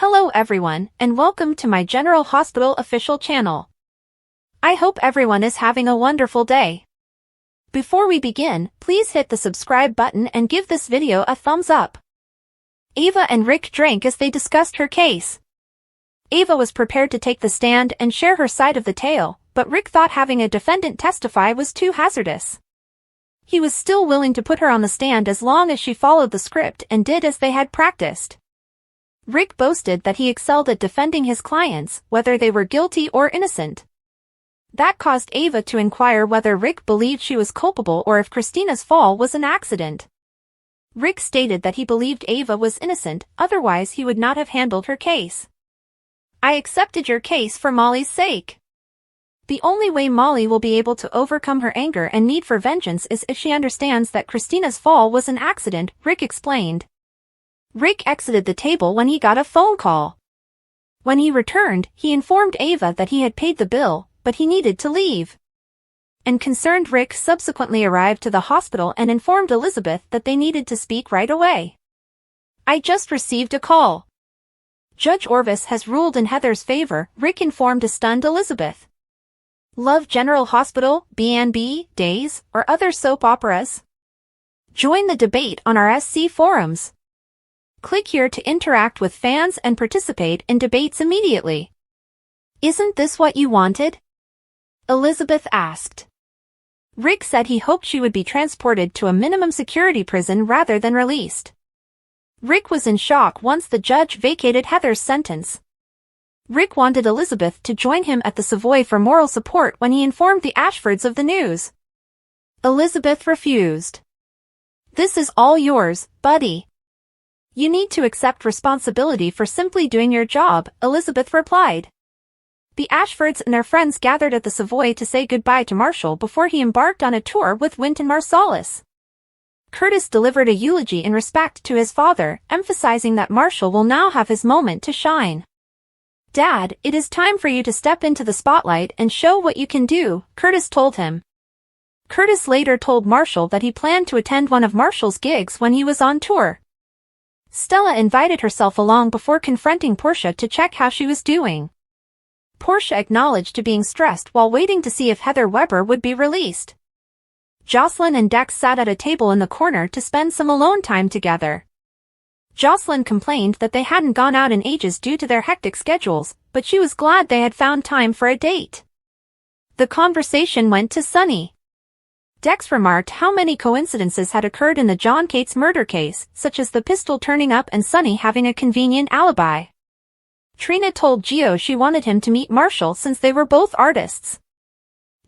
Hello everyone, and welcome to my General Hospital official channel. I hope everyone is having a wonderful day. Before we begin, please hit the subscribe button and give this video a thumbs up. Ava and Rick drank as they discussed her case. Ava was prepared to take the stand and share her side of the tale, but Rick thought having a defendant testify was too hazardous. He was still willing to put her on the stand as long as she followed the script and did as they had practiced. Rick boasted that he excelled at defending his clients, whether they were guilty or innocent. That caused Ava to inquire whether Rick believed she was culpable or if Christina's fall was an accident. Rick stated that he believed Ava was innocent, otherwise he would not have handled her case. "I accepted your case for Molly's sake. The only way Molly will be able to overcome her anger and need for vengeance is if she understands that Christina's fall was an accident," Rick explained. Rick exited the table when he got a phone call. When he returned, he informed Ava that he had paid the bill, but he needed to leave. And concerned Rick subsequently arrived to the hospital and informed Elizabeth that they needed to speak right away. "I just received a call. Judge Orvis has ruled in Heather's favor," Rick informed a stunned Elizabeth. Love General Hospital, B&B, Days, or other soap operas? Join the debate on our SC forums. Click here to interact with fans and participate in debates immediately. "Isn't this what you wanted?" Elizabeth asked. Rick said he hoped she would be transported to a minimum security prison rather than released. Rick was in shock once the judge vacated Heather's sentence. Rick wanted Elizabeth to join him at the Savoy for moral support when he informed the Ashfords of the news. Elizabeth refused. "This is all yours, buddy. You need to accept responsibility for simply doing your job," Elizabeth replied. The Ashfords and their friends gathered at the Savoy to say goodbye to Marshall before he embarked on a tour with Wynton Marsalis. Curtis delivered a eulogy in respect to his father, emphasizing that Marshall will now have his moment to shine. "Dad, it is time for you to step into the spotlight and show what you can do," Curtis told him. Curtis later told Marshall that he planned to attend one of Marshall's gigs when he was on tour. Stella invited herself along before confronting Portia to check how she was doing. Portia acknowledged to being stressed while waiting to see if Heather Weber would be released. Jocelyn and Dex sat at a table in the corner to spend some alone time together. Jocelyn complained that they hadn't gone out in ages due to their hectic schedules, but she was glad they had found time for a date. The conversation went to Sunny. Dex remarked how many coincidences had occurred in the John Cates murder case, such as the pistol turning up and Sunny having a convenient alibi. Trina told Gio she wanted him to meet Marshall since they were both artists.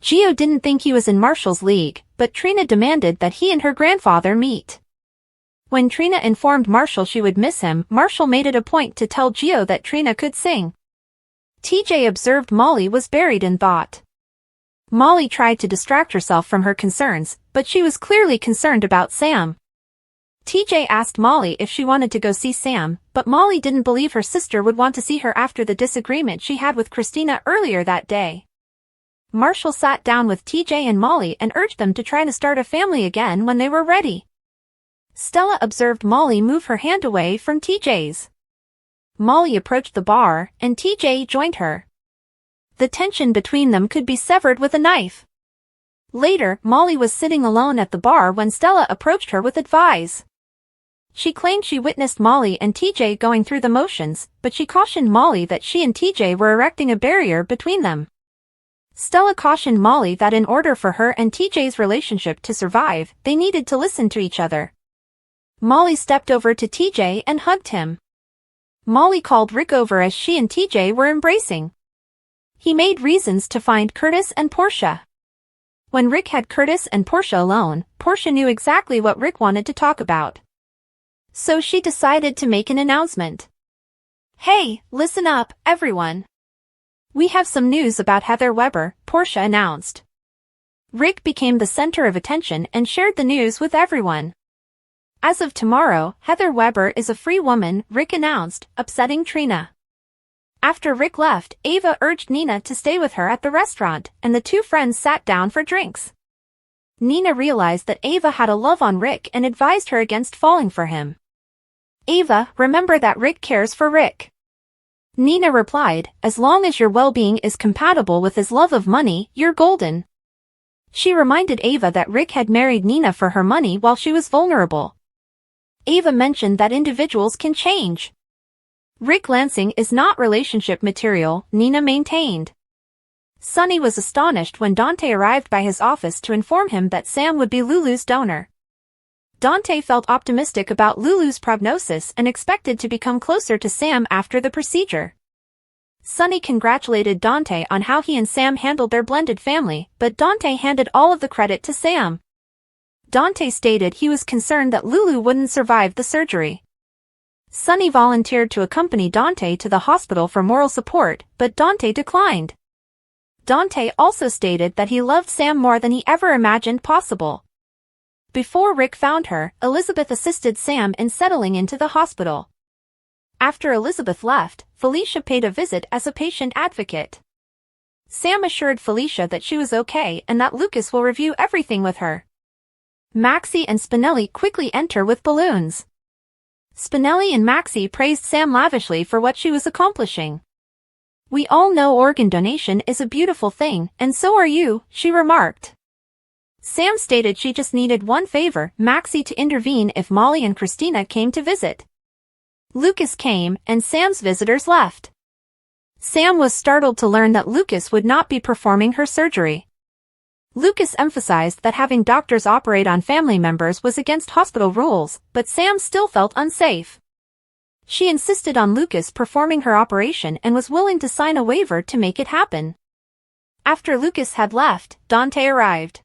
Gio didn't think he was in Marshall's league, but Trina demanded that he and her grandfather meet. When Trina informed Marshall she would miss him, Marshall made it a point to tell Gio that Trina could sing. TJ observed Molly was buried in thought. Molly tried to distract herself from her concerns, but she was clearly concerned about Sam. TJ asked Molly if she wanted to go see Sam, but Molly didn't believe her sister would want to see her after the disagreement she had with Christina earlier that day. Marshall sat down with TJ and Molly and urged them to try to start a family again when they were ready. Stella observed Molly move her hand away from TJ's. Molly approached the bar, and TJ joined her. The tension between them could be severed with a knife. Later, Molly was sitting alone at the bar when Stella approached her with advice. She claimed she witnessed Molly and TJ going through the motions, but she cautioned Molly that she and TJ were erecting a barrier between them. Stella cautioned Molly that in order for her and TJ's relationship to survive, they needed to listen to each other. Molly stepped over to TJ and hugged him. Molly called Rick over as she and TJ were embracing. He made reasons to find Curtis and Portia. When Rick had Curtis and Portia alone, Portia knew exactly what Rick wanted to talk about. So she decided to make an announcement. "Hey, listen up, everyone. We have some news about Heather Weber," Portia announced. Rick became the center of attention and shared the news with everyone. "As of tomorrow, Heather Weber is a free woman," Rick announced, upsetting Trina. After Rick left, Ava urged Nina to stay with her at the restaurant, and the two friends sat down for drinks. Nina realized that Ava had a love on Rick and advised her against falling for him. "Ava, remember that Rick cares for Rick. Nina replied, "As long as your well-being is compatible with his love of money, you're golden." She reminded Ava that Rick had married Nina for her money while she was vulnerable. Ava mentioned that individuals can change. Rick Lansing is not relationship material, Nina maintained. Sonny was astonished when Dante arrived by his office to inform him that Sam would be Lulu's donor. Dante felt optimistic about Lulu's prognosis and expected to become closer to Sam after the procedure. Sonny congratulated Dante on how he and Sam handled their blended family, but Dante handed all of the credit to Sam. Dante stated he was concerned that Lulu wouldn't survive the surgery. Sonny volunteered to accompany Dante to the hospital for moral support, but Dante declined. Dante also stated that he loved Sam more than he ever imagined possible. Before Rick found her, Elizabeth assisted Sam in settling into the hospital. After Elizabeth left, Felicia paid a visit as a patient advocate. Sam assured Felicia that she was okay and that Lucas will review everything with her. Maxie and Spinelli quickly enter with balloons. Spinelli and Maxie praised Sam lavishly for what she was accomplishing. "We all know organ donation is a beautiful thing, and so are you," she remarked. Sam stated she just needed one favor, Maxie to intervene if Molly and Christina came to visit. Lucas came, and Sam's visitors left. Sam was startled to learn that Lucas would not be performing her surgery. Lucas emphasized that having doctors operate on family members was against hospital rules, but Sam still felt unsafe. She insisted on Lucas performing her operation and was willing to sign a waiver to make it happen. After Lucas had left, Dante arrived.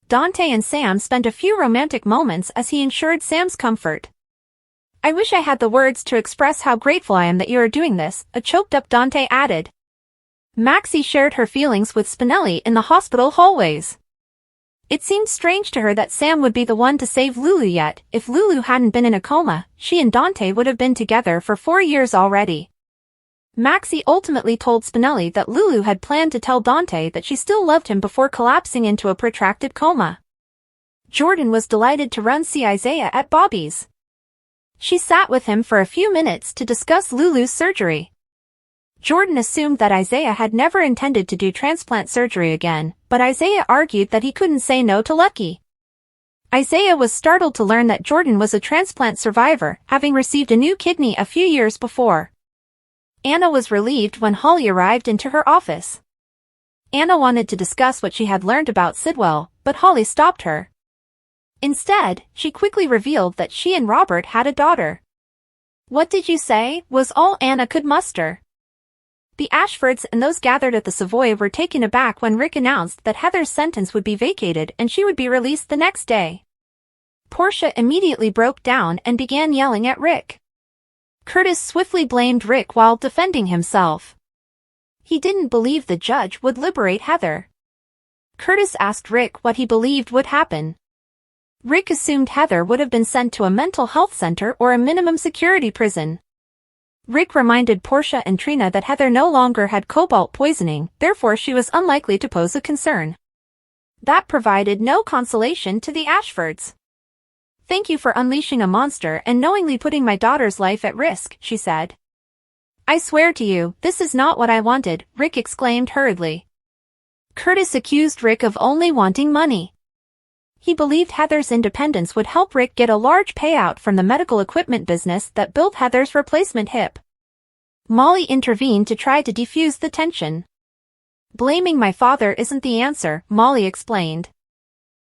Dante and Sam spent a few romantic moments as he ensured Sam's comfort. "I wish I had the words to express how grateful I am that you are doing this," a choked-up Dante added. Maxie shared her feelings with Spinelli in the hospital hallways. It seemed strange to her that Sam would be the one to save Lulu, yet if Lulu hadn't been in a coma, she and Dante would have been together for 4 years already. Maxie ultimately told Spinelli that Lulu had planned to tell Dante that she still loved him before collapsing into a protracted coma. Jordan was delighted to run see Isaiah at Bobby's. She sat with him for a few minutes to discuss Lulu's surgery. Jordan assumed that Isaiah had never intended to do transplant surgery again, but Isaiah argued that he couldn't say no to Lucky. Isaiah was startled to learn that Jordan was a transplant survivor, having received a new kidney a few years before. Anna was relieved when Holly arrived into her office. Anna wanted to discuss what she had learned about Sidwell, but Holly stopped her. Instead, she quickly revealed that she and Robert had a daughter. "What did you say?" was all Anna could muster. The Ashfords and those gathered at the Savoy were taken aback when Rick announced that Heather's sentence would be vacated and she would be released the next day. Portia immediately broke down and began yelling at Rick. Curtis swiftly blamed Rick while defending himself. He didn't believe the judge would liberate Heather. Curtis asked Rick what he believed would happen. Rick assumed Heather would have been sent to a mental health center or a minimum security prison. Rick reminded Portia and Trina that Heather no longer had cobalt poisoning, therefore she was unlikely to pose a concern. That provided no consolation to the Ashfords. "Thank you for unleashing a monster and knowingly putting my daughter's life at risk," she said. "I swear to you, this is not what I wanted," Rick exclaimed hurriedly. Curtis accused Rick of only wanting money. He believed Heather's independence would help Rick get a large payout from the medical equipment business that built Heather's replacement hip. Molly intervened to try to defuse the tension. "Blaming my father isn't the answer," Molly explained.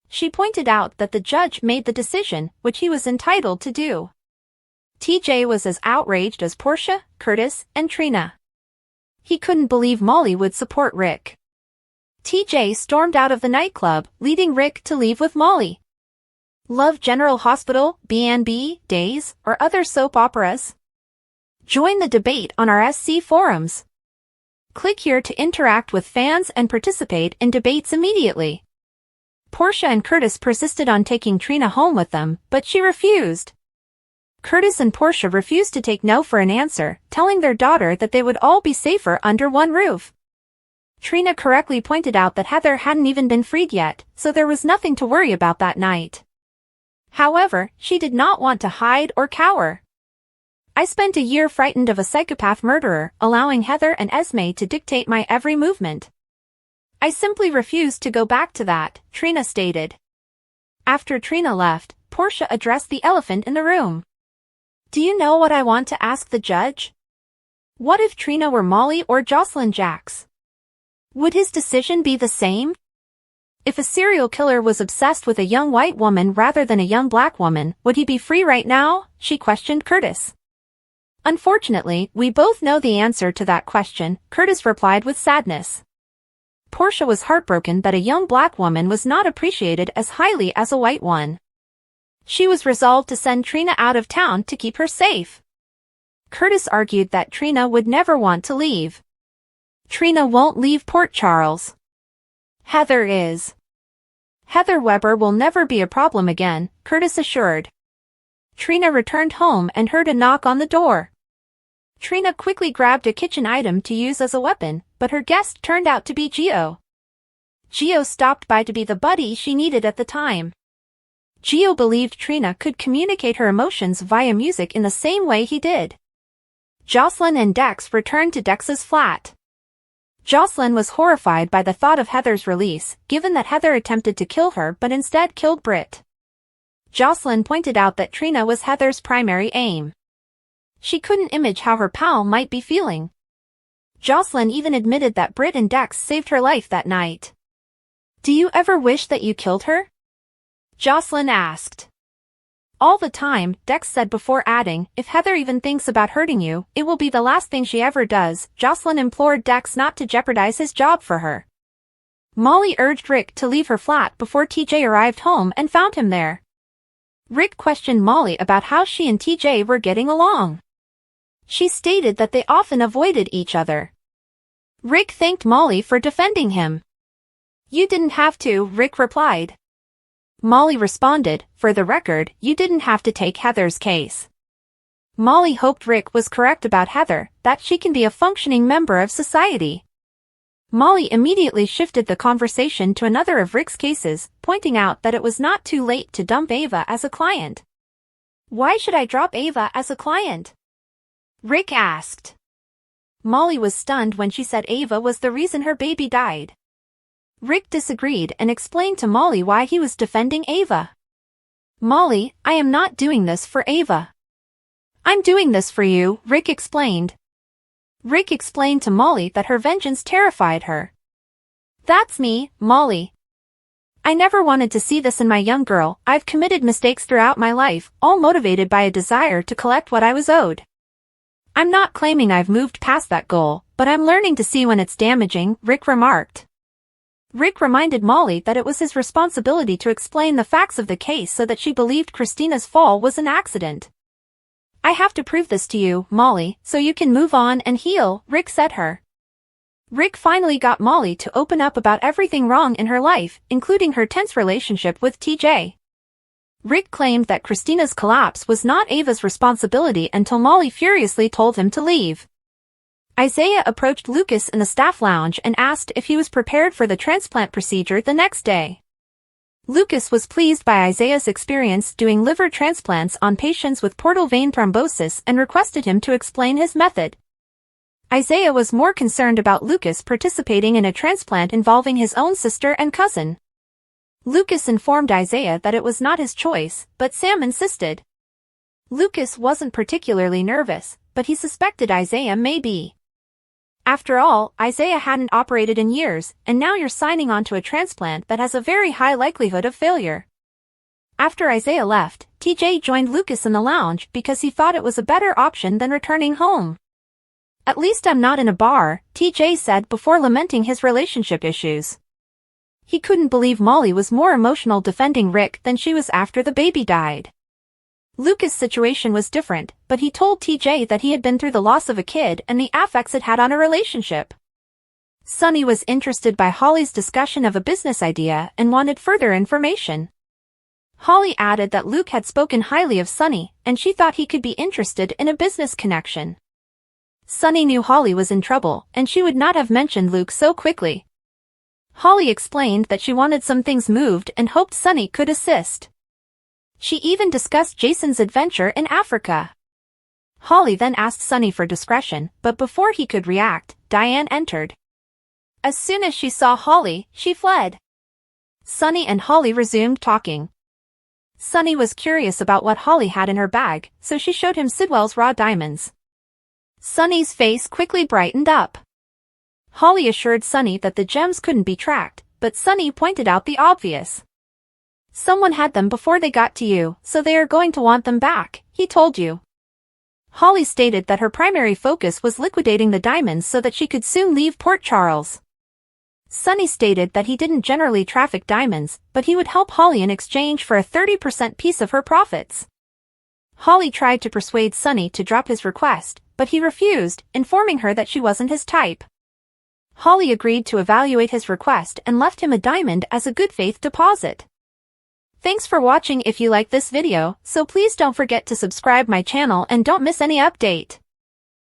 She pointed out that the judge made the decision, which he was entitled to do. TJ was as outraged as Portia, Curtis, and Trina. He couldn't believe Molly would support Rick. TJ stormed out of the nightclub, leading Rick to leave with Molly. Love General Hospital, B&B, Days, or other soap operas? Join the debate on our SC forums. Click here to interact with fans and participate in debates immediately. Portia and Curtis persisted on taking Trina home with them, but she refused. Curtis and Portia refused to take no for an answer, telling their daughter that they would all be safer under one roof. Trina correctly pointed out that Heather hadn't even been freed yet, so there was nothing to worry about that night. However, she did not want to hide or cower. I spent a year frightened of a psychopath murderer, allowing Heather and Esme to dictate my every movement. I simply refused to go back to that, Trina stated. After Trina left, Portia addressed the elephant in the room. Do you know what I want to ask the judge? What if Trina were Molly or Jocelyn Jacks? Would his decision be the same? If a serial killer was obsessed with a young white woman rather than a young black woman, would he be free right now? She questioned Curtis. Unfortunately, we both know the answer to that question, Curtis replied with sadness. Portia was heartbroken that a young black woman was not appreciated as highly as a white one. She was resolved to send Trina out of town to keep her safe. Curtis argued that Trina would never want to leave. Trina won't leave Port Charles. Heather is. Heather Weber will never be a problem again, Curtis assured. Trina returned home and heard a knock on the door. Trina quickly grabbed a kitchen item to use as a weapon, but her guest turned out to be Gio. Gio stopped by to be the buddy she needed at the time. Gio believed Trina could communicate her emotions via music in the same way he did. Jocelyn and Dex returned to Dex's flat. Jocelyn was horrified by the thought of Heather's release, given that Heather attempted to kill her but instead killed Britt. Jocelyn pointed out that Trina was Heather's primary aim. She couldn't imagine how her pal might be feeling. Jocelyn even admitted that Britt and Dex saved her life that night. Do you ever wish that you killed her? Jocelyn asked. All the time, Dex said before adding, if Heather even thinks about hurting you, it will be the last thing she ever does. Jocelyn implored Dex not to jeopardize his job for her. Molly urged Rick to leave her flat before TJ arrived home and found him there. Rick questioned Molly about how she and TJ were getting along. She stated that they often avoided each other. Rick thanked Molly for defending him. You didn't have to, Rick replied. Molly responded, for the record, you didn't have to take Heather's case. Molly hoped Rick was correct about Heather, that she can be a functioning member of society. Molly immediately shifted the conversation to another of Rick's cases, pointing out that it was not too late to dump Ava as a client. Why should I drop Ava as a client? Rick asked. Molly was stunned when she said Ava was the reason her baby died. Rick disagreed and explained to Molly why he was defending Ava. Molly, I am not doing this for Ava. I'm doing this for you, Rick explained. Rick explained to Molly that her vengeance terrified her. That's me, Molly. I never wanted to see this in my young girl. I've committed mistakes throughout my life, all motivated by a desire to collect what I was owed. I'm not claiming I've moved past that goal, but I'm learning to see when it's damaging, Rick remarked. Rick reminded Molly that it was his responsibility to explain the facts of the case so that she believed Christina's fall was an accident. I have to prove this to you, Molly, so you can move on and heal, Rick said her. Rick finally got Molly to open up about everything wrong in her life, including her tense relationship with TJ. Rick claimed that Christina's collapse was not Ava's responsibility until Molly furiously told him to leave. Isaiah approached Lucas in the staff lounge and asked if he was prepared for the transplant procedure the next day. Lucas was pleased by Isaiah's experience doing liver transplants on patients with portal vein thrombosis and requested him to explain his method. Isaiah was more concerned about Lucas participating in a transplant involving his own sister and cousin. Lucas informed Isaiah that it was not his choice, but Sam insisted. Lucas wasn't particularly nervous, but he suspected Isaiah may be. After all, Isaiah hadn't operated in years, and now you're signing on to a transplant that has a very high likelihood of failure. After Isaiah left, TJ joined Lucas in the lounge because he thought it was a better option than returning home. At least I'm not in a bar, TJ said before lamenting his relationship issues. He couldn't believe Molly was more emotional defending Rick than she was after the baby died. Lucas' situation was different, but he told TJ that he had been through the loss of a kid and the affects it had on a relationship. Sunny was interested by Holly's discussion of a business idea and wanted further information. Holly added that Luke had spoken highly of Sunny, and she thought he could be interested in a business connection. Sunny knew Holly was in trouble, and she would not have mentioned Luke so quickly. Holly explained that she wanted some things moved and hoped Sunny could assist. She even discussed Jason's adventure in Africa. Holly then asked Sunny for discretion, but before he could react, Diane entered. As soon as she saw Holly, she fled. Sunny and Holly resumed talking. Sunny was curious about what Holly had in her bag, so she showed him Sidwell's raw diamonds. Sunny's face quickly brightened up. Holly assured Sunny that the gems couldn't be tracked, but Sunny pointed out the obvious. Someone had them before they got to you, so they are going to want them back, he told you. Holly stated that her primary focus was liquidating the diamonds so that she could soon leave Port Charles. Sunny stated that he didn't generally traffic diamonds, but he would help Holly in exchange for a 30% piece of her profits. Holly tried to persuade Sunny to drop his request, but he refused, informing her that she wasn't his type. Holly agreed to evaluate his request and left him a diamond as a good faith deposit. Thanks for watching. If you like this video, so please don't forget to subscribe my channel and don't miss any update.